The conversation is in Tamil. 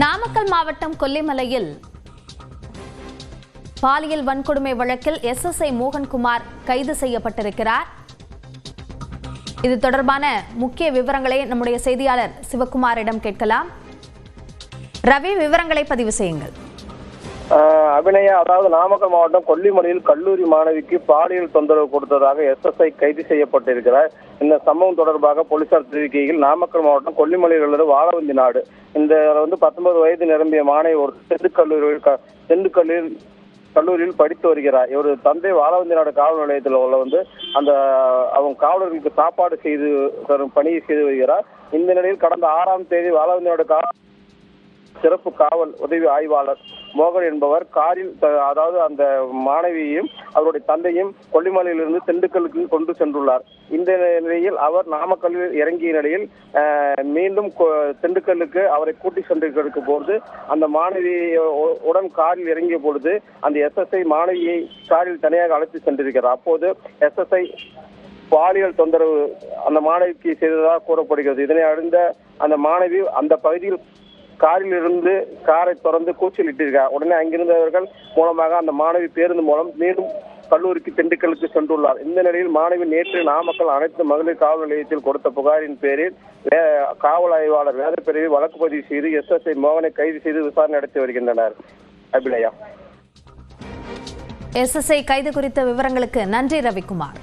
நாமக்கல் மாவட்டம் கொல்லிமலையில் பாலியல் வன்கொடுமை வழக்கில் SSI மோகன்குமார் கைது செய்யப்பட்டிருக்கிறார். இது தொடர்பான முக்கிய விவரங்களை நம்முடைய செய்தியாளர் சிவகுமாரிடம் கேட்கலாம். ரவி, விவரங்களை பதிவு செய்யுங்கள். அபிநயா, அதாவது நாமக்கல் மாவட்டம் கொல்லிமலையில் கல்லூரி மாணவிக்கு பாலியல் தொந்தரவு கொடுத்ததாக SSI கைது செய்யப்பட்டிருக்கிறார். இந்த சம்பவம் தொடர்பாக போலீசார் தெரிவிக்கையில், நாமக்கல் மாவட்டம் கொல்லிமலையில் உள்ளது வாழவந்தி நாடு. இந்த 19 வயது நிரம்பிய மாணவி ஒரு கல்லூரியில் படித்து வருகிறார். இவர் தந்தை வாழவந்தி நாடு காவல் நிலையத்தில் உள்ள அவங்க காவலர்களுக்கு சாப்பாடு செய்து தரும் பணியை செய்து வருகிறார். இந்த நிலையில் கடந்த 6ஆம் தேதி வாழவந்தி நாடு சிறப்பு காவல் உதவி ஆய்வாளர் மோகன் என்பவர் காரில், அதாவது அந்த மாணவியையும் அவருடைய தந்தையும் கொல்லிமலையிலிருந்து திண்டுக்கலுக்கு கொண்டு சென்றுள்ளார். இந்த நிலையில் அவர் நாமக்கல்லில் இறங்கிய நிலையில் மீண்டும் திண்டுக்கல்லுக்கு அவரை கூட்டி சென்றிருக்கும் பொழுது அந்த மாணவி உடன் காரில் இறங்கிய பொழுது அந்த SSI மாணவியை காரில் தனியாக அழைத்து சென்றிருக்கிறார். அப்போது SSI பாலியல் தொந்தரவு அந்த மாணவிக்கு செய்ததாக கூறப்படுகிறது. இதனை அறிந்த அந்த மாணவி அந்த பகுதியில் காரில் இருந்து காரை தொடர்ந்து கூச்சலிட்டிருக்கார். உடனே அங்கிருந்தவர்கள் மூலமாக அந்த மாணவி பேருந்து மூலம் மீண்டும் கல்லூரிக்கு திண்டுக்கலுக்கு சென்றுள்ளார். இந்த நிலையில் மாணவி நேற்று நாமக்கல் அனைத்து மகளிர் காவல் நிலையத்தில் கொடுத்த புகாரின் பேரில் காவல் ஆய்வாளர் வேதப்பிரிவு வழக்கு பதிவு செய்து SSI மோகனை கைது செய்து விசாரணை நடத்தி வருகின்றனர். அபிநயா, SSI கைது குறித்த விவரங்களுக்கு நன்றி ரவிக்குமார்.